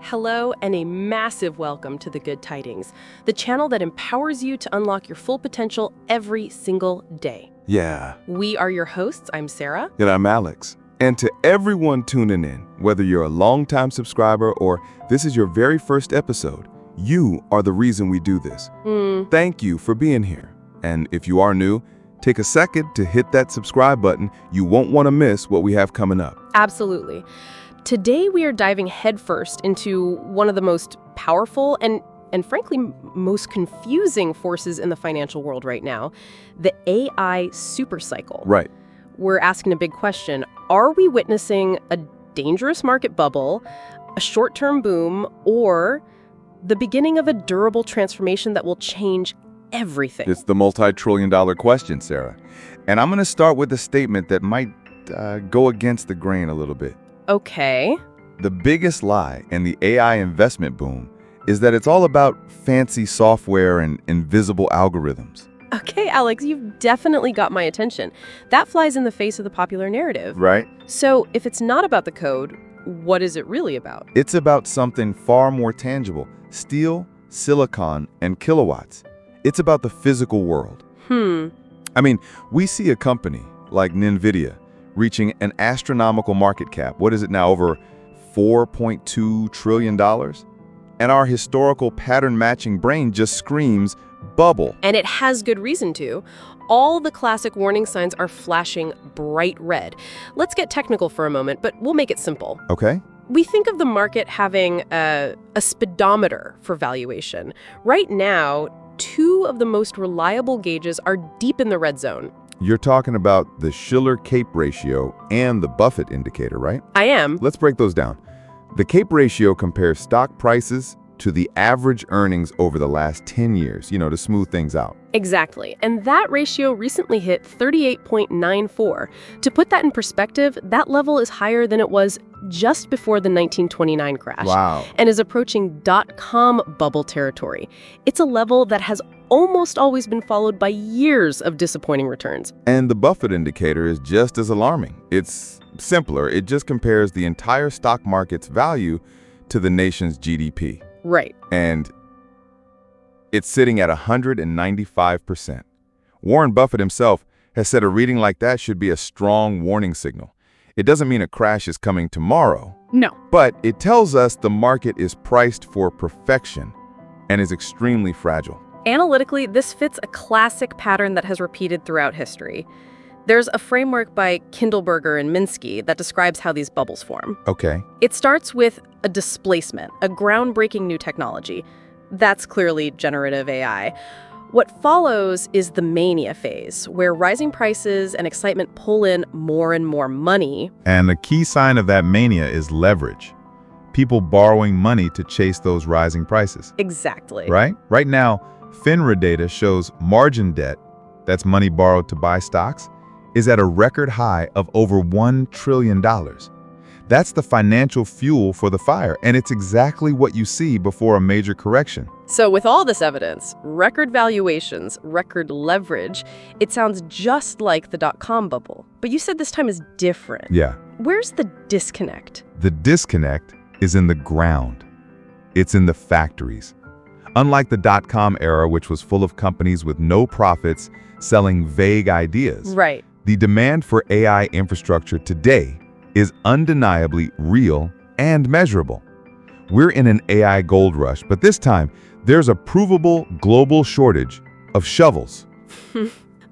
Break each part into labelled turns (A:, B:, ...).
A: Hello, and a massive welcome to The Good Tidings, the channel that empowers you to unlock your full potential every single day.
B: Yeah.
A: We are your hosts. I'm Sarah.
B: And I'm Alex. And to everyone tuning in, whether you're a longtime subscriber or this is your very first episode, you are the reason we do this. Thank you for being here. And if you are new, take a second to hit that subscribe button. You won't want to miss what we have coming up.
A: Absolutely. Today, we are diving headfirst into one of the most powerful and frankly, most confusing forces in the financial world right now, the AI supercycle.
B: Right.
A: We're asking a big question. Are we witnessing a dangerous market bubble, a short-term boom, or the beginning of a durable transformation that will change everything?
B: It's the multi-trillion-dollar question, Sarah. And I'm going to start with a statement that might go against the grain a little bit.
A: Okay.
B: The biggest lie in the AI investment boom is that it's all about fancy software and invisible algorithms.
A: Okay, Alex, you've definitely got my attention. That flies in the face of the popular narrative.
B: Right?
A: So if it's not about the code, what is it really about?
B: It's about something far more tangible: steel, silicon, and kilowatts. It's about the physical world. I mean, we see a company like NVIDIA reaching an astronomical market cap. What is it now? Over $4.2 trillion? And our historical pattern-matching brain just screams, bubble.
A: And it has good reason to. All the classic warning signs are flashing bright red. Let's get technical for a moment, but we'll make it simple.
B: Okay?
A: We think of the market having a speedometer for valuation. Right now, two of the most reliable gauges are deep in the red zone.
B: You're talking about the Shiller-Cape ratio and the Buffett indicator, right?
A: I am.
B: Let's break those down. The Cape ratio compares stock prices to the average earnings over the last 10 years, to smooth things out.
A: Exactly. And that ratio recently hit 38.94. To put that in perspective, that level is higher than it was just before the 1929 crash.
B: Wow.
A: And is approaching dot-com bubble territory. It's a level that has almost always been followed by years of disappointing returns.
B: And the Buffett indicator is just as alarming. It's simpler. It just compares the entire stock market's value to the nation's GDP.
A: Right.
B: And it's sitting at 195%. Warren Buffett himself has said a reading like that should be a strong warning signal. It doesn't mean a crash is coming tomorrow.
A: No.
B: But it tells us the market is priced for perfection and is extremely fragile.
C: Analytically, this fits a classic pattern that has repeated throughout history. There's a framework by Kindleberger and Minsky that describes how these bubbles form.
B: Okay.
C: It starts with a displacement, a groundbreaking new technology. That's clearly generative AI. What follows is the mania phase, where rising prices and excitement pull in more and more money.
D: And the key sign of that mania is leverage. People borrowing money to chase those rising prices.
C: Exactly.
D: Right? Right now, FINRA data shows margin debt, that's money borrowed to buy stocks, is at a record high of over $1 trillion. That's the financial fuel for the fire, and it's exactly what you see before a major correction.
A: So with all this evidence, record valuations, record leverage, it sounds just like the dot-com bubble. But you said this time is different.
D: Yeah.
A: Where's the disconnect?
D: The disconnect is in the ground. It's in the factories. Unlike the dot-com era, which was full of companies with no profits selling vague ideas,
A: Right.
D: the demand for AI infrastructure today is undeniably real and measurable. We're in an AI gold rush, but this time, there's a provable global shortage of shovels.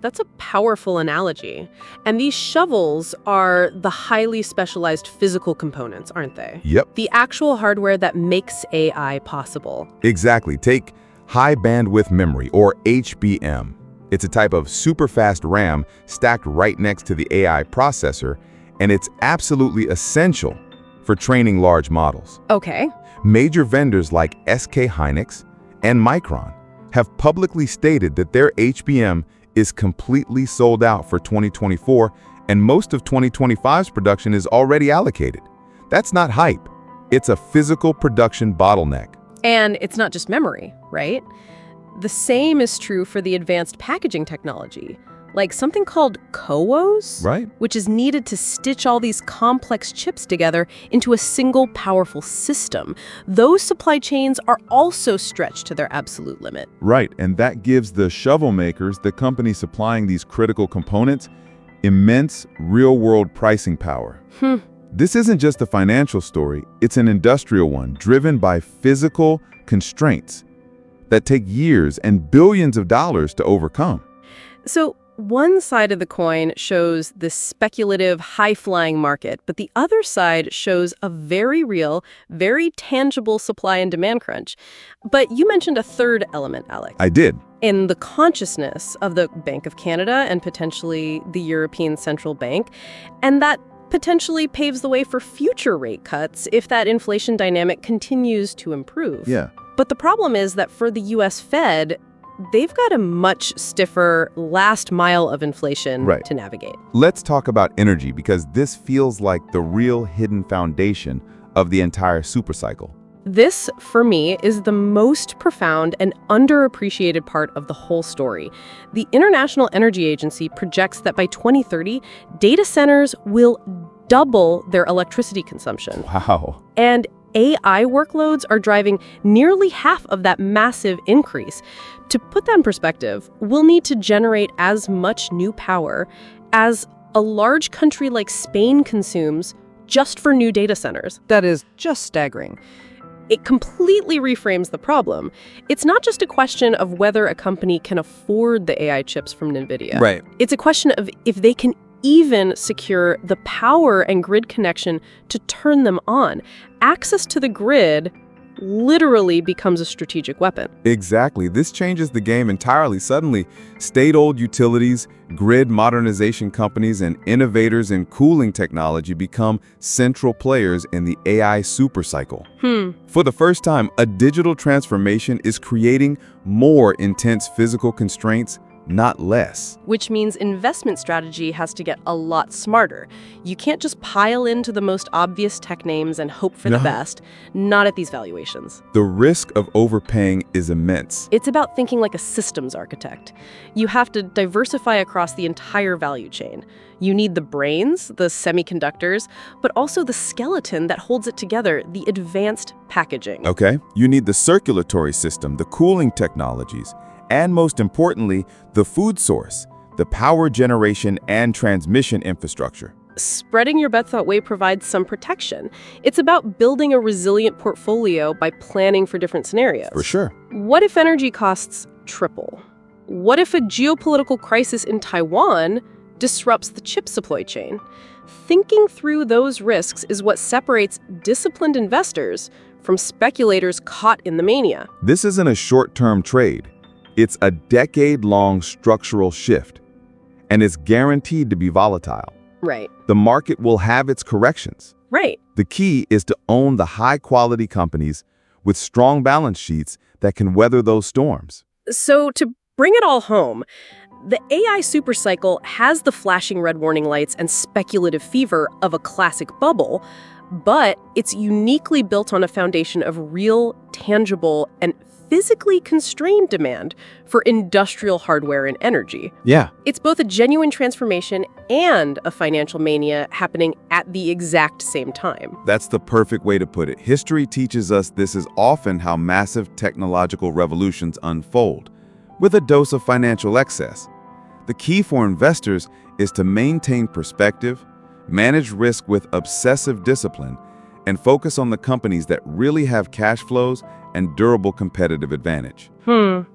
A: That's a powerful analogy. And these shovels are the highly specialized physical components, aren't they?
D: Yep.
A: The actual hardware that makes AI possible.
B: Exactly. Take high bandwidth memory, or HBM. It's a type of super fast RAM stacked right next to the AI processor, and it's absolutely essential for training large models.
A: Okay.
B: Major vendors like SK Hynix and Micron have publicly stated that their HBM is completely sold out for 2024, and most of 2025's production is already allocated. That's not hype. It's a physical production bottleneck.
A: And it's not just memory, right? The same is true for the advanced packaging technology, like something called CoWoS,
B: Right.
A: which is needed to stitch all these complex chips together into a single powerful system. Those supply chains are also stretched to their absolute limit.
B: Right, and that gives the shovel makers, the company supplying these critical components, immense real-world pricing power. This isn't just a financial story, it's an industrial one driven by physical constraints that take years and billions of dollars to overcome.
A: So one side of the coin shows this speculative, high-flying market, but the other side shows a very real, very tangible supply and demand crunch. But you mentioned a third element, Alex.
B: I did.
A: In the consciousness of the Bank of Canada and potentially the European Central Bank, and that potentially paves the way for future rate cuts if that inflation dynamic continues to improve.
B: Yeah.
A: But the problem is that for the U.S. Fed, they've got a much stiffer last mile of inflation to navigate.
B: Let's talk about energy, because this feels like the real hidden foundation of the entire supercycle.
A: This, for me, is the most profound and underappreciated part of the whole story. The International Energy Agency projects that by 2030, data centers will double their electricity consumption.
B: Wow.
A: And AI workloads are driving nearly half of that massive increase. To put that in perspective, we'll need to generate as much new power as a large country like Spain consumes just for new data centers.
C: That is just staggering.
A: It completely reframes the problem. It's not just a question of whether a company can afford the AI chips from NVIDIA.
B: Right.
A: It's a question of if they can even secure the power and grid connection to turn them on. Access to the grid literally becomes a strategic weapon.
B: Exactly. This changes the game entirely. Suddenly, state-owned utilities, grid modernization companies, and innovators in cooling technology become central players in the AI supercycle. For the first time, a digital transformation is creating more intense physical constraints, not less.
A: Which means investment strategy has to get a lot smarter. You can't just pile into the most obvious tech names and hope for the best, not at these valuations.
B: The risk of overpaying is immense.
A: It's about thinking like a systems architect. You have to diversify across the entire value chain. You need the brains, the semiconductors, but also the skeleton that holds it together, the advanced packaging.
B: Okay? You need the circulatory system, the cooling technologies, and most importantly, the food source, the power generation and transmission infrastructure.
A: Spreading your bets that way provides some protection. It's about building a resilient portfolio by planning for different scenarios.
B: For sure.
A: What if energy costs triple? What if a geopolitical crisis in Taiwan disrupts the chip supply chain? Thinking through those risks is what separates disciplined investors from speculators caught in the mania.
B: This isn't a short-term trade. It's a decade-long structural shift, and it's guaranteed to be volatile.
A: Right.
B: The market will have its corrections.
A: Right.
B: The key is to own the high-quality companies with strong balance sheets that can weather those storms.
A: So to bring it all home, the AI supercycle has the flashing red warning lights and speculative fever of a classic bubble, but it's uniquely built on a foundation of real, tangible, and physically constrained demand for industrial hardware and energy.
B: Yeah.
A: It's both a genuine transformation and a financial mania happening at the exact same time.
B: That's the perfect way to put it. History teaches us this is often how massive technological revolutions unfold, with a dose of financial excess. The key for investors is to maintain perspective, manage risk with obsessive discipline, and focus on the companies that really have cash flows and durable competitive advantage.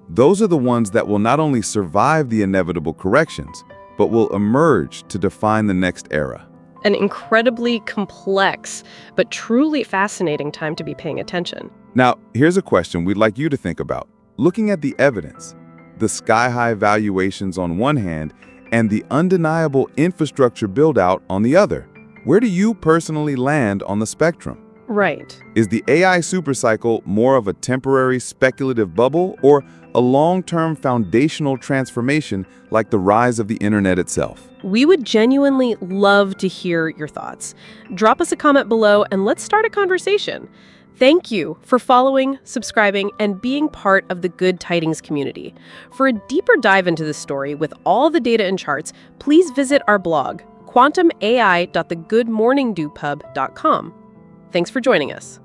B: Those are the ones that will not only survive the inevitable corrections, but will emerge to define the next era.
A: An incredibly complex, but truly fascinating time to be paying attention.
B: Now, here's a question we'd like you to think about. Looking at the evidence, the sky-high valuations on one hand, and the undeniable infrastructure build-out on the other, where do you personally land on the spectrum?
A: Right.
B: Is the AI supercycle more of a temporary speculative bubble or a long-term foundational transformation like the rise of the internet itself?
A: We would genuinely love to hear your thoughts. Drop us a comment below and let's start a conversation. Thank you for following, subscribing, and being part of the Good Tidings community. For a deeper dive into this story with all the data and charts, please visit our blog, quantumai.thegoodmorningdewpub.com. Thanks for joining us.